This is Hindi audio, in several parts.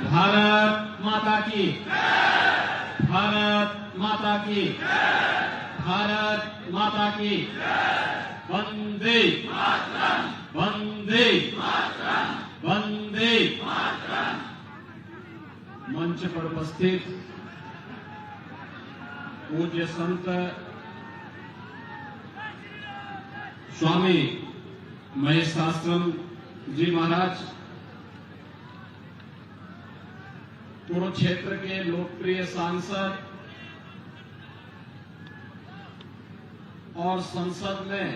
भारत माता की, भारत माता की, भारत माता की, वंदे वंदे वंदे। मंच पर उपस्थित पूज्य संत स्वामी महेशाश्रम जी महाराज, कुरुक्षेत्र के लोकप्रिय सांसद और संसद में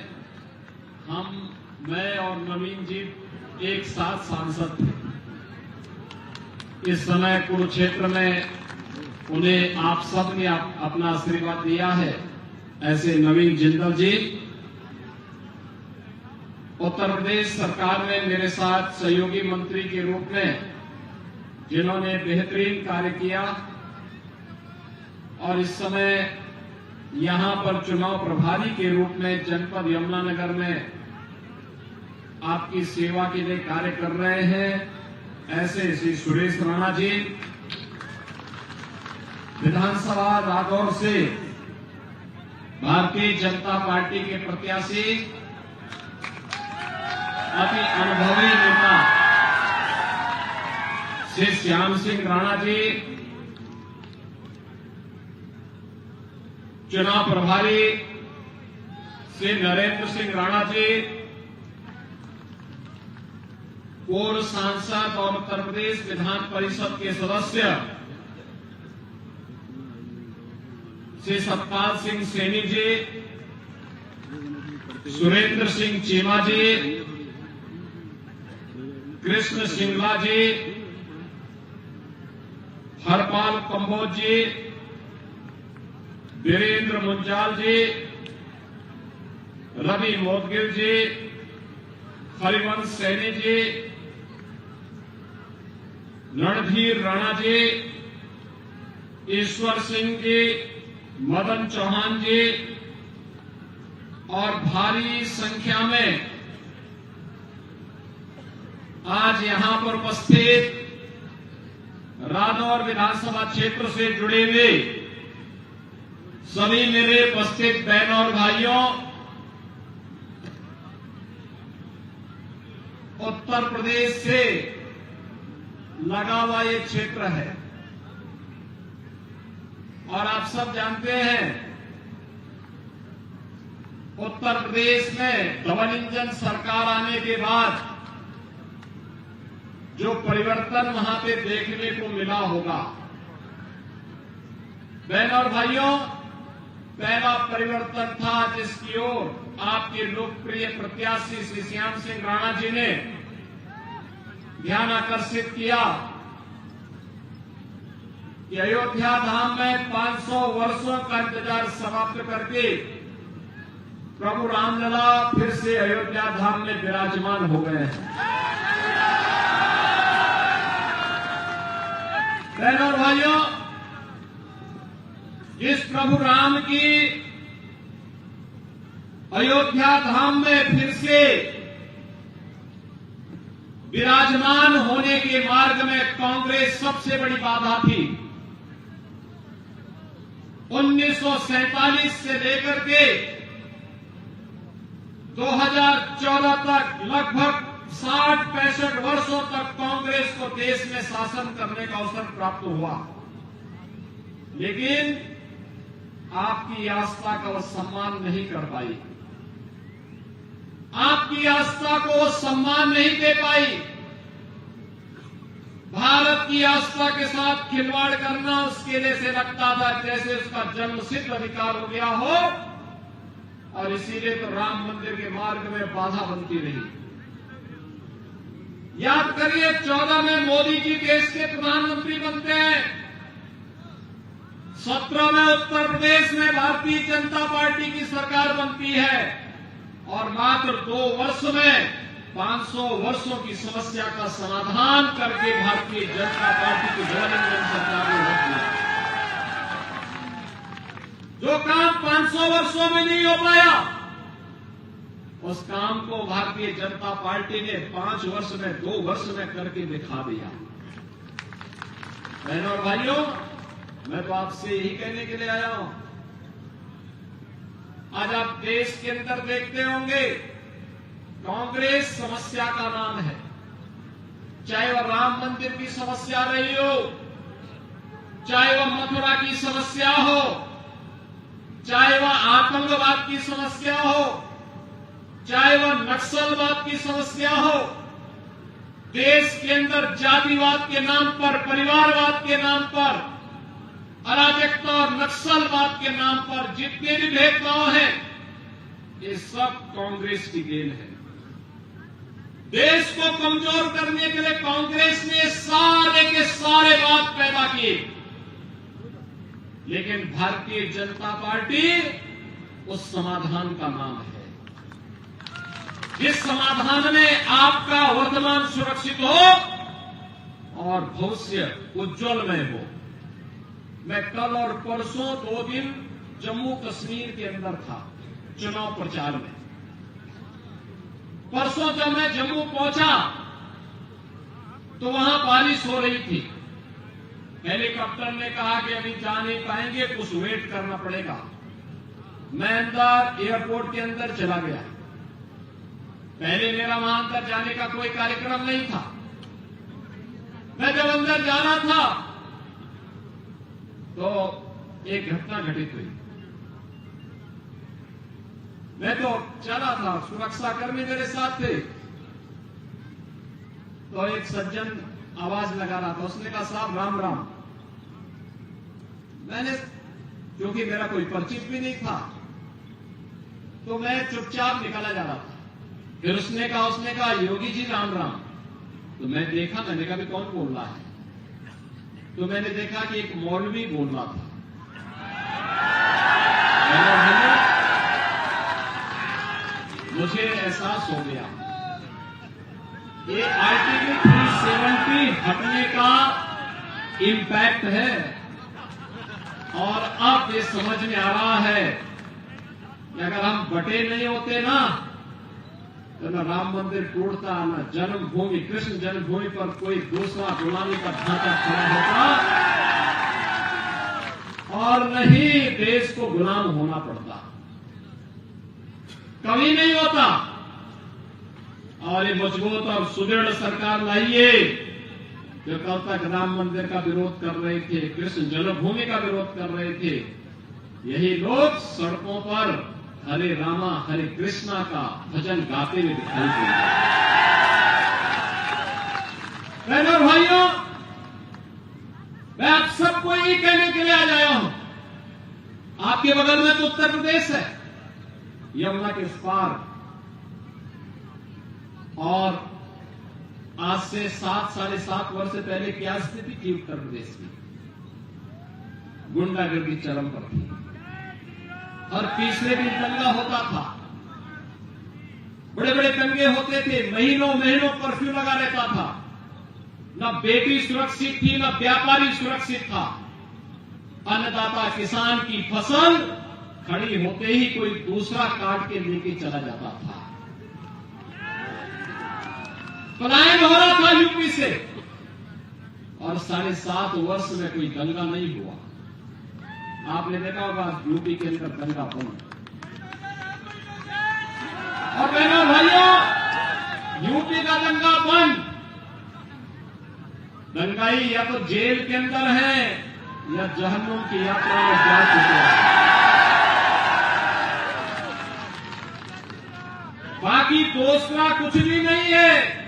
मैं और नवीन जी एक साथ सांसद थे। इस समय कुरुक्षेत्र में उन्हें आप सब ने अपना आशीर्वाद दिया है। ऐसे नवीन जिंदल जी उत्तर प्रदेश सरकार में मेरे साथ सहयोगी मंत्री के रूप में जिन्होंने बेहतरीन कार्य किया और इस समय यहां पर चुनाव प्रभारी के रूप में जनपद यमुनानगर में आपकी सेवा के लिए कार्य कर रहे हैं। ऐसे श्री सुरेश राणा जी विधानसभा रादौर से भारतीय जनता पार्टी के प्रत्याशी, अति अनुभवी नेता श्री श्याम सिंह राणा जी, चुनाव प्रभारी श्री नरेंद्र सिंह राणा जी, पूर्व सांसद और उत्तर प्रदेश विधान परिषद के सदस्य श्री सतपाल सिंह सैनी जी, सुरेंद्र सिंह चीमा जी, कृष्ण सिंगला जी, हरपाल कंबोज जी, वीरेंद्र मुंजाल जी, रवि मोदगिल जी, हरिवंश सैनी जी, रणधीर राणा जी, ईश्वर सिंह जी, मदन चौहान जी और भारी संख्या में आज यहां पर उपस्थित रादौर विधानसभा क्षेत्र से जुड़े हुए सभी मेरे उपस्थित बहनों और भाइयों, उत्तर प्रदेश से लगा हुआ ये क्षेत्र है और आप सब जानते हैं उत्तर प्रदेश में डबल इंजन सरकार आने के बाद जो परिवर्तन वहां पे देखने को मिला होगा। बहनों और भाइयों, पहला परिवर्तन था जिसकी ओर आपके लोकप्रिय प्रत्याशी श्री श्याम सिंह राणा जी ने ध्यान आकर्षित किया कि अयोध्या धाम में 500 वर्षों का इंतजार समाप्त करके प्रभु रामलला फिर से अयोध्या धाम में विराजमान हो गए हैं। बहनों और भाइयों, जिस प्रभु राम की अयोध्या धाम में फिर से विराजमान होने के मार्ग में कांग्रेस सबसे बड़ी बाधा थी। 1947 से लेकर के 2014 तक लगभग 60-65 वर्षों तक कांग्रेस को देश में शासन करने का अवसर प्राप्त हुआ, लेकिन आपकी आस्था का वो सम्मान नहीं कर पाई, आपकी आस्था को वो सम्मान नहीं दे पाई। भारत की आस्था के साथ खिलवाड़ करना उसके लिए से लगता था जैसे उसका जन्म सिद्ध अधिकार हो गया हो, और इसीलिए तो राम मंदिर के मार्ग में बाधा बनती रही। याद करिए 14 में मोदी जी देश के प्रधानमंत्री बनते हैं, 17 में उत्तर प्रदेश में भारतीय जनता पार्टी की सरकार बनती है और मात्र 2 वर्ष में 500 वर्षों की समस्या का समाधान करके भारतीय जनता पार्टी की डबल इंजन सरकार ने होती है। जो काम 500 वर्षों में नहीं हो पाया, उस काम को भारतीय जनता पार्टी ने 5 वर्ष में 2 वर्ष में करके दिखा दिया। बहनों और भाइयों, मैं तो आपसे यही कहने के लिए आया हूं। आज आप देश के अंदर देखते होंगे, कांग्रेस समस्या का नाम है। चाहे वह राम मंदिर की समस्या रही हो, चाहे वह मथुरा की समस्या हो, चाहे वह आतंकवाद की समस्या हो, चाहे वह नक्सलवाद की समस्या हो, देश के अंदर जातिवाद के नाम पर, परिवारवाद के नाम पर, अराजकता और नक्सलवाद के नाम पर जितने भी भेदभाव हैं, ये सब कांग्रेस की देन है। देश को कमजोर करने के लिए कांग्रेस ने सारे के सारे वाद पैदा किए, लेकिन भारतीय जनता पार्टी उस समाधान का नाम है, जिस समाधान में आपका वर्तमान सुरक्षित हो और भविष्य उज्जवलमय हो। मैं कल और परसों 2 दिन जम्मू कश्मीर के अंदर था चुनाव प्रचार में। परसों जब मैं जम्मू पहुंचा तो वहां बारिश हो रही थी। हेलीकॉप्टर ने कहा कि अभी जा नहीं पाएंगे, कुछ वेट करना पड़ेगा। मैं अंदर एयरपोर्ट के अंदर चला गया। पहले मेरा वहां अंदर जाने का कोई कार्यक्रम नहीं था। मैं जब अंदर जा रहा था तो एक घटना घटित हुई। मैं तो चला था, सुरक्षाकर्मी मेरे साथ थे, तो एक सज्जन आवाज लगा रहा था। उसने कहा, साहब राम राम। मैंने, क्योंकि मेरा कोई परिचित भी नहीं था, तो मैं चुपचाप निकाला जा रहा था। फिर उसने कहा योगी जी राम राम। तो मैं देखा, मैंने कहा भी कौन बोल रहा है? तो मैंने देखा कि एक मौलवी बोल रहा था। मुझे एहसास हो गया ये आर्टिकल 370 हटने का इम्पैक्ट है। और अब ये समझ में आ रहा है कि अगर हम बटे नहीं होते ना, तो न राम मंदिर टूटता, न जन्मभूमि, कृष्ण जन्मभूमि पर कोई दूसरा गुलामी का ढांचा खड़ा होता, और न ही देश को गुलाम होना पड़ता। कभी नहीं होता। और ये मजबूत और सुदृढ़ सरकार लाइए जो कल तक राम मंदिर का विरोध कर रहे थे, कृष्ण जन्मभूमि का विरोध कर रहे थे, यही लोग सड़कों पर हरे रामा हरे कृष्णा का भजन गाते हुए दिखाई देते। बहनों भाइयों, मैं आप सबको यही कहने के लिए आ जाया हूं। आपके बगल में तो उत्तर प्रदेश है, यमुना के उस पार, और आज से 7-7.5 वर्ष से पहले क्या स्थिति थी उत्तर प्रदेश की? गुंडागर्दी चरम पर थी। और तीसरे दिन दंगा होता था, बड़े बड़े दंगे होते थे, महीनों महीनों कर्फ्यू लगा रहता था। न बेटी सुरक्षित थी, न व्यापारी सुरक्षित था। अन्नदाता किसान की फसल खड़ी होते ही कोई दूसरा काट के लेके चला जाता था। पलायन हो रहा था यूपी से, और 7.5 वर्ष में कोई दंगा नहीं हुआ। आपने देखा होगा यूपी के अंदर दंगा बंद। और बहनों भाइयों, यूपी का दंगा बंद। दंगाई या तो जेल के अंदर है या जहन्नुम की यात्रा में जा चुके हैं। बाकी दूसरा कुछ भी नहीं है।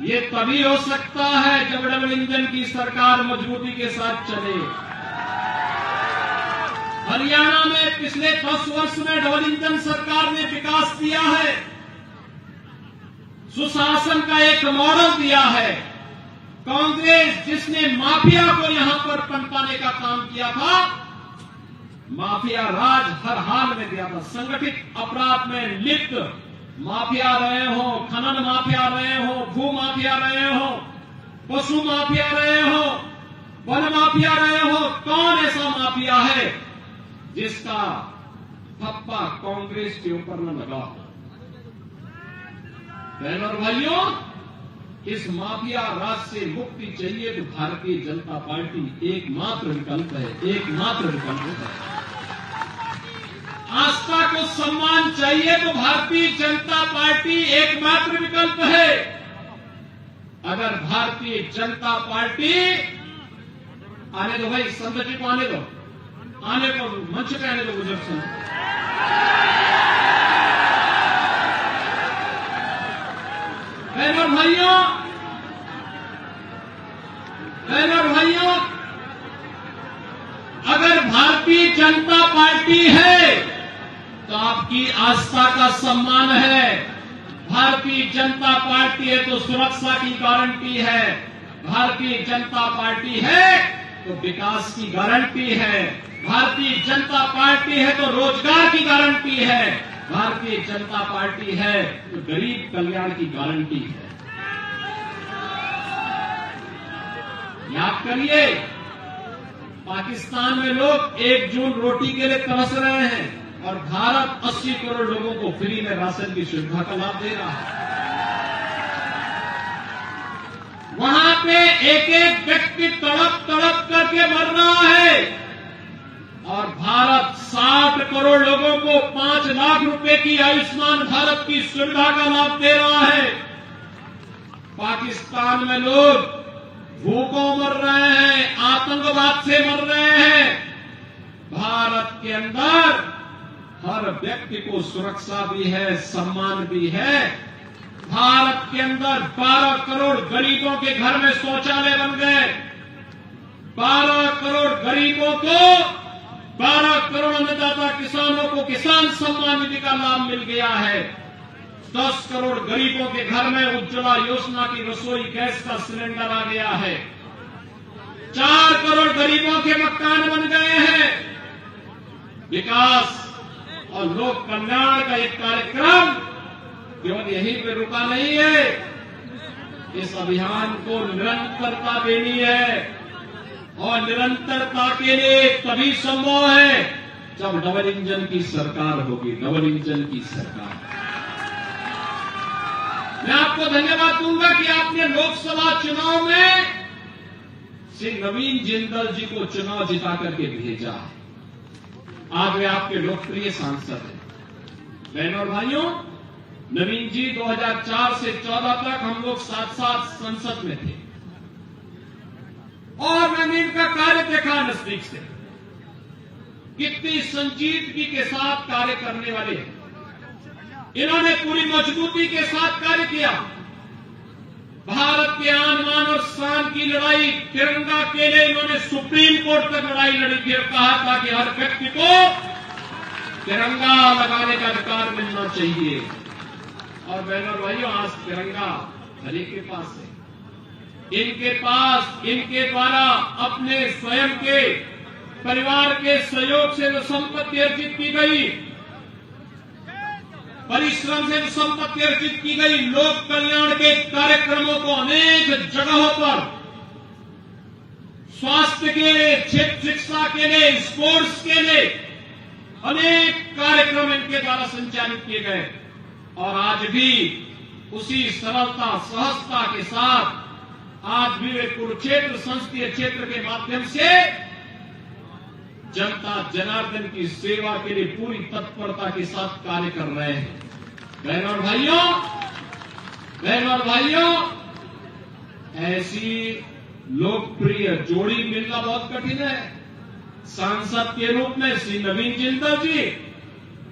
ये तभी हो सकता है जब डबल इंजन की सरकार मजबूती के साथ चले। हरियाणा में पिछले 10 वर्ष में डबल इंजन सरकार ने विकास किया है, सुशासन का एक मॉडल दिया है। कांग्रेस जिसने माफिया को यहां पर पनपाने का काम किया था, माफिया राज हर हाल में दिया था। संगठित अपराध में लिप्त माफिया रहे हो, खनन माफिया रहे हो, भू माफिया रहे हो, पशु माफिया रहे हो, वन माफिया रहे हो, कौन ऐसा माफिया है जिसका थप्पा कांग्रेस के ऊपर न लगा हो? बहनों और भाइयों, इस माफिया राज से मुक्ति चाहिए तो भारतीय जनता पार्टी एकमात्र विकल्प है, एकमात्र विकल्प है। आस्था को सम्मान चाहिए तो भारतीय जनता पार्टी एकमात्र विकल्प है। अगर भारतीय जनता पार्टी, आने दो भाई, संत जी को आने दो, आने को मंच पे आने दो बुजुर्ग संत। बहनों भाइयों, अगर भारतीय जनता पार्टी है तो आपकी आस्था का सम्मान है। भारतीय जनता पार्टी है तो सुरक्षा की गारंटी है। भारतीय जनता पार्टी है तो विकास की गारंटी है। भारतीय जनता पार्टी है तो रोजगार की गारंटी है। भारतीय जनता पार्टी है तो गरीब कल्याण की गारंटी है। याद करिए, पाकिस्तान में लोग 1 जून रोटी के लिए तरस रहे हैं और भारत 80 करोड़ लोगों को फ्री में राशन की सुविधा का लाभ दे रहा है। वहां पे एक एक व्यक्ति तड़प तड़प करके मर रहा है और भारत 60 करोड़ लोगों को 5 लाख रुपए की आयुष्मान भारत की सुविधा का लाभ दे रहा है। पाकिस्तान में लोग भूखों मर रहे हैं, आतंकवाद से मर रहे हैं। भारत के अंदर हर व्यक्ति को सुरक्षा भी है, सम्मान भी है। भारत के अंदर 12 करोड़ गरीबों के घर में शौचालय बन गए। 12 करोड़ गरीबों को, 12 करोड़ अन्नदाता किसानों को किसान सम्मान निधि का लाभ मिल गया है। 10 करोड़ गरीबों के घर में उज्ज्वला योजना की रसोई गैस का सिलेंडर आ गया है। 4 करोड़ गरीबों के मकान बन गए हैं। विकास और लोक कल्याण का एक कार्यक्रम केवल यहीं पे रुका नहीं है। इस अभियान को निरंतरता देनी है और निरंतरता के लिए तभी संभव है जब डबल इंजन की सरकार होगी। डबल इंजन की सरकार। मैं आपको धन्यवाद दूंगा कि आपने लोकसभा चुनाव में श्री नवीन जिंदल जी को चुनाव जिता करके भेजा। आज वे आपके लोकप्रिय सांसद हैं। बहनों और भाइयों, नवीन जी 2004 से 14 तक हम लोग साथ साथ संसद में थे और मैंने इनका कार्य देखा नजदीक से। कितनी संजीदगी के साथ कार्य करने वाले हैं। इन्होंने पूरी मजबूती के साथ कार्य किया। भारत के आन मान और शान की लड़ाई, तिरंगा के लिए इन्होंने सुप्रीम कोर्ट तक लड़ाई लड़ी थी और कहा था कि हर व्यक्ति को तिरंगा लगाने का अधिकार मिलना चाहिए। और बहनों भाइयों, आज तिरंगा हर एक के पास है। इनके पास, इनके द्वारा अपने स्वयं के परिवार के सहयोग से जो संपत्ति अर्जित की गई, परिश्रम से संपत्ति अर्जित की गई, लोक कल्याण के कार्यक्रमों को अनेक जगहों पर स्वास्थ्य के लिए, शिक्षा के लिए, स्पोर्ट्स के लिए अनेक कार्यक्रम इनके द्वारा संचालित किए गए। और आज भी उसी सरलता, सहजता के साथ आज भी वे कुरुक्षेत्र संसदीय क्षेत्र के माध्यम से जनता जनार्दन की सेवा के लिए पूरी तत्परता के साथ कार्य कर रहे हैं। बहनों और भाइयों, ऐसी लोकप्रिय जोड़ी मिलना बहुत कठिन है। सांसद के रूप में श्री नवीन जिंदल जी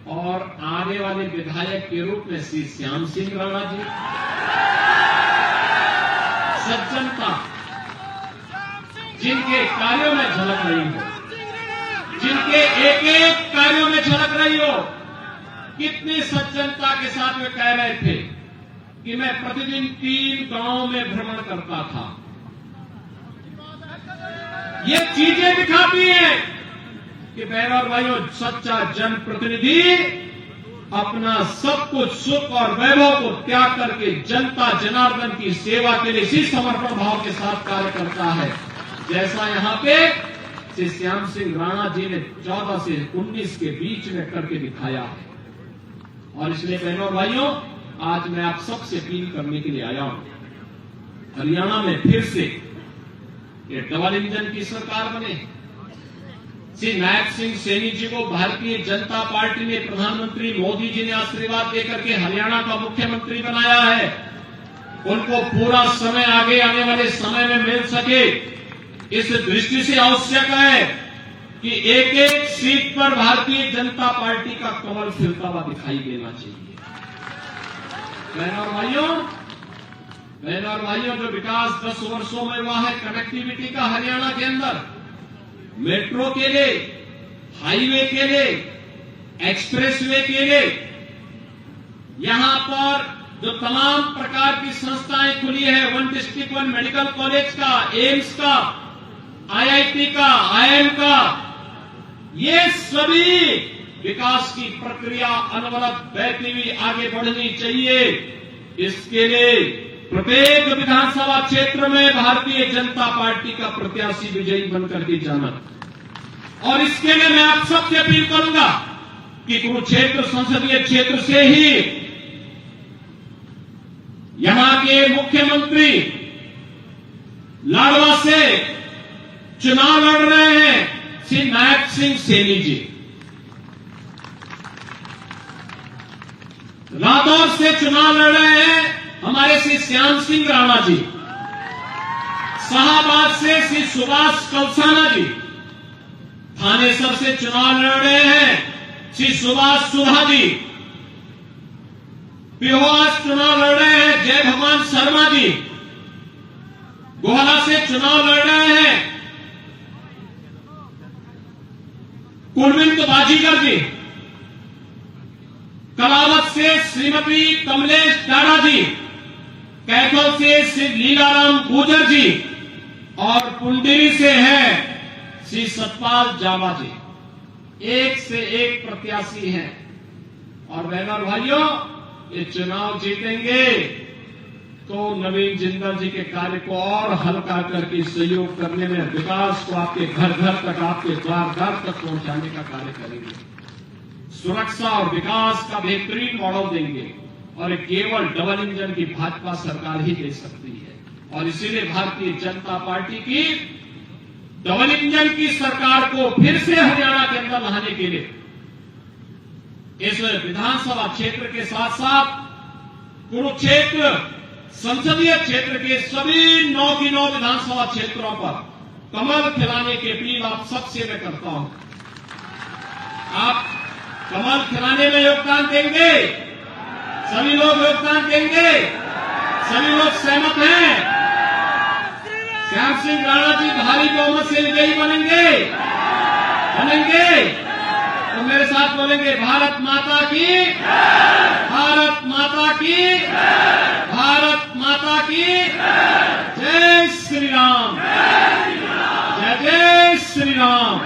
और आने वाले विधायक के रूप में श्री श्याम सिंह राणा जी। सज्जनता जिनके कार्यों में झलक रही हो, जिनके एक एक कार्यों में झलक रही हो। कितनी सज्जनता के साथ वे कह रहे थे कि मैं प्रतिदिन 3 गांवों में भ्रमण करता था। ये चीजें दिखाती हैं कि बहनों और भाइयों, सच्चा जनप्रतिनिधि अपना सब कुछ सुख और वैभव को त्याग करके जनता जनार्दन की सेवा के लिए इसी समर्पण भाव के साथ कार्य करता है। जैसा यहां पे श्री श्याम सिंह राणा जी ने 14 से 19 के बीच में करके दिखाया है। और इसलिए बहनों और भाइयों, आज मैं आप सबसे अपील करने के लिए आया हूं हरियाणा में फिर से ये डबल इंजन की सरकार बने। श्री नायब सिंह सैनी जी को भारतीय जनता पार्टी ने, प्रधानमंत्री मोदी जी ने आशीर्वाद देकर के हरियाणा का मुख्यमंत्री बनाया है। उनको पूरा समय आगे आने वाले समय में मिल सके, इस दृष्टि से आवश्यक है कि एक एक सीट पर भारतीय जनता पार्टी का कमल खिलता हुआ दिखाई देना चाहिए। बहनों और भाइयों, जो विकास 10 वर्षों में हुआ है कनेक्टिविटी का हरियाणा के अंदर, मेट्रो के लिए, हाईवे के लिए, एक्सप्रेसवे के लिए, यहां पर जो तमाम प्रकार की संस्थाएं खुली है, 1 डिस्ट्रिक्ट 1 मेडिकल कॉलेज का, एम्स का, IIT का, IIM का, ये सभी विकास की प्रक्रिया अनवरत बहती हुई आगे बढ़नी चाहिए। इसके लिए प्रत्येक विधानसभा क्षेत्र में भारतीय जनता पार्टी का प्रत्याशी विजयी बनकर के जाना। और इसके लिए मैं आप सबसे अपील करूंगा कि कुरुक्षेत्र संसदीय क्षेत्र से ही यहां के मुख्यमंत्री लाडवा से चुनाव लड़ रहे हैं श्री नायब सिंह सैनी जी, रादौर से चुनाव लड़ रहे हैं हमारे श्री श्याम सिंह राणा जी, शाहबाद से श्री सुभाष कलसाना जी, थानेसर से चुनाव लड़ रहे हैं श्री सुभाष सुधा जी, पिहोवास चुनाव लड़ रहे हैं जय भगवान शर्मा जी, गोहला से चुनाव लड़ रहे हैं कुलविंद बाजीगर जी, कलावत से श्रीमती कमलेश डारा जी, कैथल से श्री लीलाराम गुजर जी और पुंडीरी से है श्री सतपाल जावा जी। एक से एक प्रत्याशी हैं। और बहनों और भाइयों, ये चुनाव जीतेंगे तो नवीन जिंदल जी के कार्य को और हल्का करके सहयोग करने में, विकास को आपके घर घर तक, आपके द्वार द्वार तक पहुंचाने का कार्य करेंगे, सुरक्षा और विकास का बेहतरीन मॉडल देंगे। और केवल डबल इंजन की भाजपा सरकार ही दे सकती है। और इसीलिए भारतीय जनता पार्टी की डबल इंजन की सरकार को फिर से हरियाणा के अंदर लाने के लिए इस विधानसभा क्षेत्र के साथ साथ कुरुक्षेत्र संसदीय क्षेत्र के सभी 9 की 9 विधानसभा क्षेत्रों पर कमल खिलाने की अपील आप सबसे मैं करता हूं। आप कमल खिलाने में योगदान देंगे, सभी लोग योगदान देंगे, सभी लोग सहमत हैं। श्याम सिंह राणा जी भारी बहुमत से विजयी बनेंगे। तो मेरे साथ बोलेंगे, भारत माता की, भारत माता की, भारत माता की जय श्री राम, जय जय श्री राम।